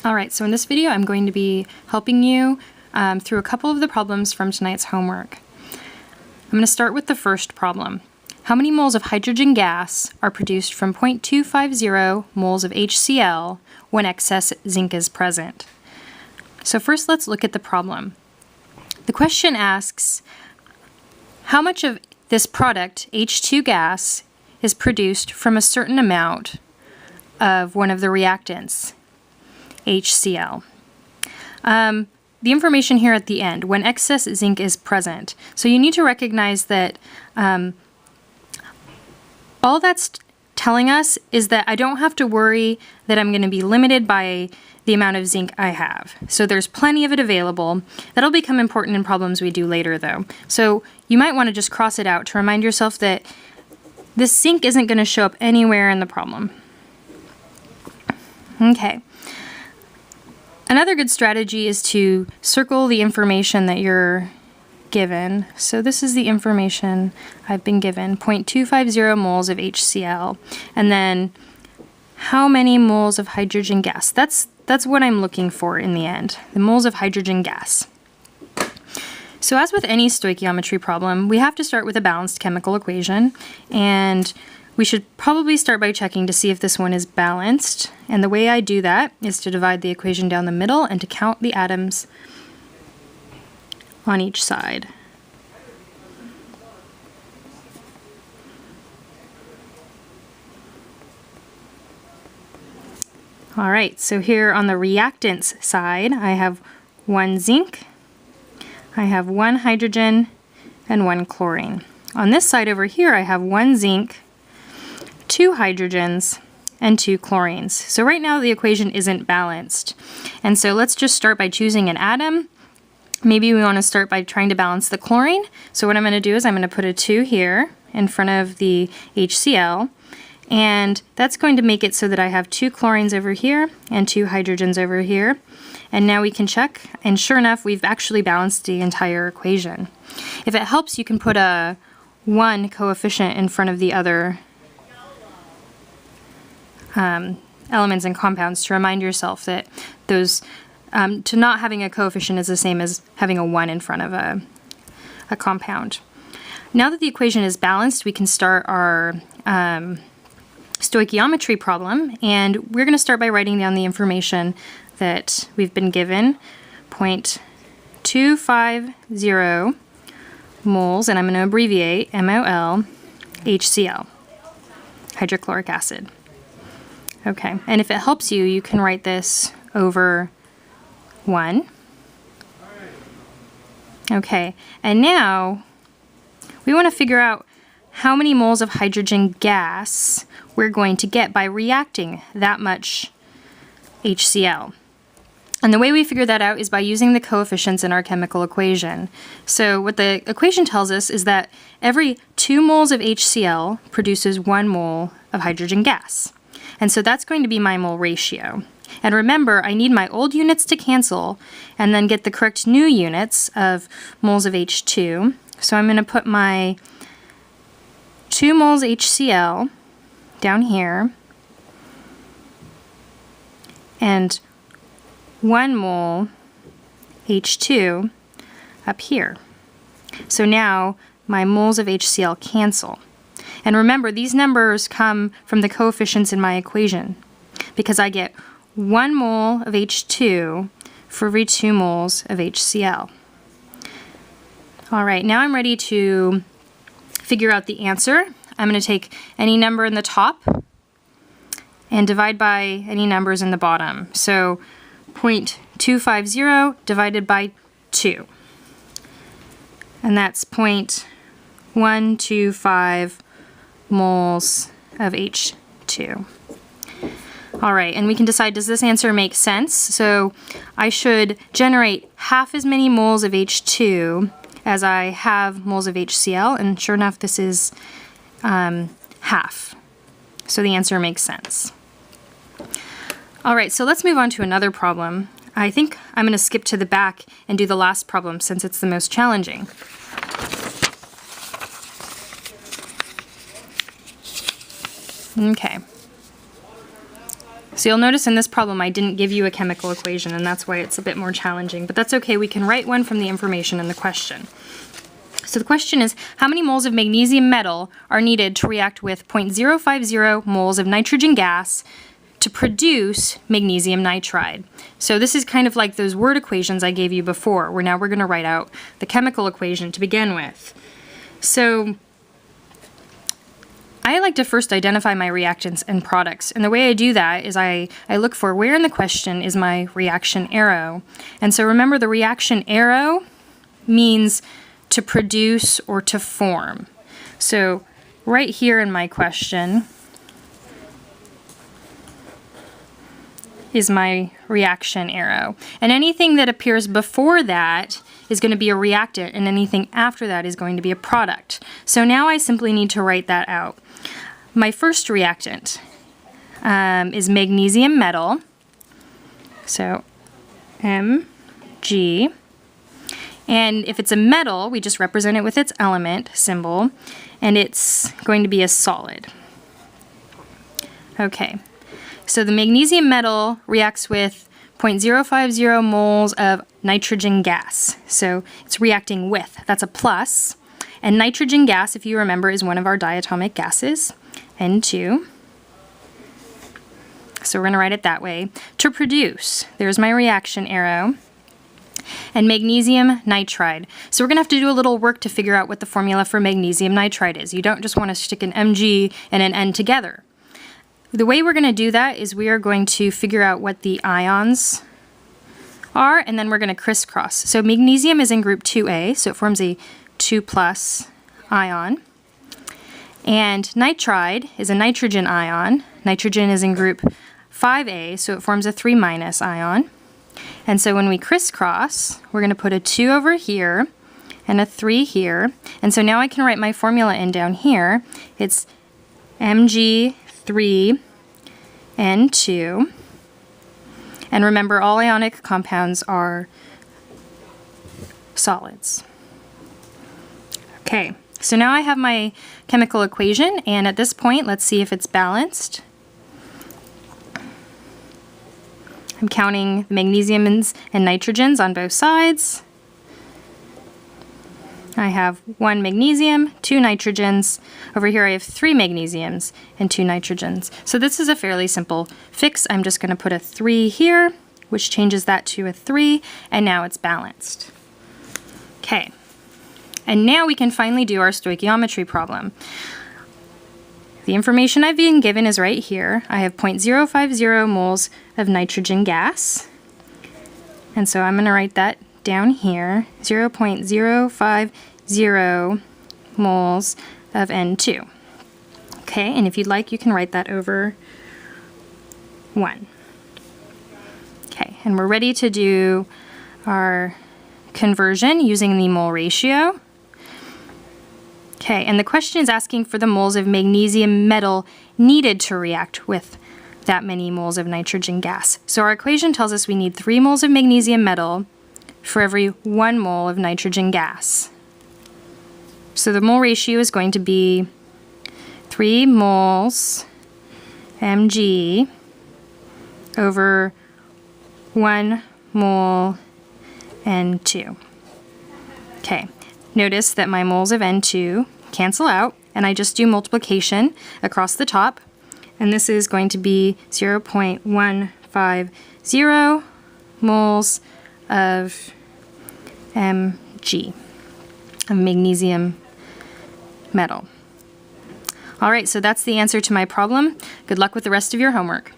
Alright, so in this video I'm going to be helping you through a couple of the problems from tonight's homework. I'm going to start with the first problem. How many moles of hydrogen gas are produced from 0.250 moles of HCl when excess zinc is present? So first let's look at the problem. The question asks, how much of this product, H2 gas, is produced from a certain amount of one of the reactants, HCl. The information here at the end, when excess zinc is present. So you need to recognize that all that's telling us is that I don't have to worry that I'm going to be limited by the amount of zinc I have. So there's plenty of it available. That'll become important in problems we do later though. So you might want to just cross it out to remind yourself that this zinc isn't going to show up anywhere in the problem. Okay. Another good strategy is to circle the information that you're given. So this is the information I've been given, 0.250 moles of HCl, and then how many moles of hydrogen gas. That's what I'm looking for in the end, the moles of hydrogen gas. So as with any stoichiometry problem, we have to start with a balanced chemical equation, and we should probably start by checking to see if this one is balanced. And the way I do that is to divide the equation down the middle and to count the atoms on each side. Alright, so here on the reactants side, I have 1 zinc, I have 1 hydrogen, and 1 chlorine. On this side over here, I have 1 zinc, 2 hydrogens, and 2 chlorines. So right now the equation isn't balanced. And so let's just start by choosing an atom. Maybe we want to start by trying to balance the chlorine. So what I'm going to do is I'm going to put a 2 here in front of the HCl. And that's going to make it so that I have 2 chlorines over here and 2 hydrogens over here. And now we can check, and sure enough, we've actually balanced the entire equation. If it helps, you can put a 1 coefficient in front of the other elements and compounds to remind yourself that those, to not having a coefficient is the same as having a 1 in front of a compound. Now that the equation is balanced, we can start our stoichiometry problem, and we're going to start by writing down the information that we've been given, 0.250 moles, and I'm going to abbreviate MOL, HCl, hydrochloric acid. Okay, and if it helps you, you can write this over 1. Okay, and now we want to figure out how many moles of hydrogen gas we're going to get by reacting that much HCl. And the way we figure that out is by using the coefficients in our chemical equation. So what the equation tells us is that every 2 moles of HCl produces 1 mole of hydrogen gas. And so that's going to be my mole ratio. And remember, I need my old units to cancel and then get the correct new units of moles of H2. So I'm going to put my 2 moles HCl down here and 1 mole H2 up here. So now my moles of HCl cancel. And remember, these numbers come from the coefficients in my equation because I get 1 mole of H2 for every 2 moles of HCl. Alright, now I'm ready to figure out the answer. I'm going to take any number in the top and divide by any numbers in the bottom. So 0.250 divided by 2. And that's 0.125 moles of H2. Alright, and we can decide, does this answer make sense? So I should generate half as many moles of H2 as I have moles of HCl, and sure enough this is half. So the answer makes sense. Alright, so let's move on to another problem. I think I'm going to skip to the back and do the last problem since it's the most challenging. Okay. So you'll notice in this problem I didn't give you a chemical equation, and that's why it's a bit more challenging, but that's okay, we can write one from the information in the question. So the question is, how many moles of magnesium metal are needed to react with 0.050 moles of nitrogen gas to produce magnesium nitride? So this is kind of like those word equations I gave you before, where now we're going to write out the chemical equation to begin with. So I like to first identify my reactants and products, and the way I do that is I look for where in the question is my reaction arrow. And so remember, the reaction arrow means to produce or to form. So right here in my question is my reaction arrow. And anything that appears before that is going to be a reactant, and anything after that is going to be a product. So now I simply need to write that out. My first reactant is magnesium metal, so Mg. And if it's a metal, we just represent it with its element symbol, and it's going to be a solid. Okay, so the magnesium metal reacts with 0.050 moles of nitrogen gas. So it's reacting with, that's a plus. And nitrogen gas, if you remember, is one of our diatomic gases, N2. So we're going to write it that way. To produce, there's my reaction arrow. And magnesium nitride. So we're going to have to do a little work to figure out what the formula for magnesium nitride is. You don't just want to stick an Mg and an N together. The way we're going to do that is we are going to figure out what the ions are, and then we're going to crisscross. So magnesium is in group 2A, so it forms a 2+ ion. And nitride is a nitrogen ion. Nitrogen is in group 5A, so it forms a 3- ion. And so when we crisscross, we're going to put a 2 over here and a 3 here. And so now I can write my formula in down here. It's Mg3N2. And remember, all ionic compounds are solids. Okay, so now I have my chemical equation, and at this point, let's see if it's balanced. I'm counting magnesiums and nitrogens on both sides. I have 1 magnesium, 2 nitrogens. Over here I have 3 magnesiums and 2 nitrogens. So this is a fairly simple fix. I'm just going to put a 3 here, which changes that to a 3, and now it's balanced. Okay, and now we can finally do our stoichiometry problem. The information I've been given is right here. I have 0.050 moles of nitrogen gas. And so I'm going to write that down here, 0.050 moles of N2. Okay, and if you'd like, you can write that over 1. Okay, and we're ready to do our conversion using the mole ratio. Okay, and the question is asking for the moles of magnesium metal needed to react with that many moles of nitrogen gas. So our equation tells us we need 3 moles of magnesium metal for every 1 mole of nitrogen gas. So the mole ratio is going to be 3 moles Mg over 1 mole N2. Okay. Notice that my moles of N2 cancel out, and I just do multiplication across the top, and this is going to be 0.150 moles of Mg, of magnesium metal. All right, so that's the answer to my problem. Good luck with the rest of your homework.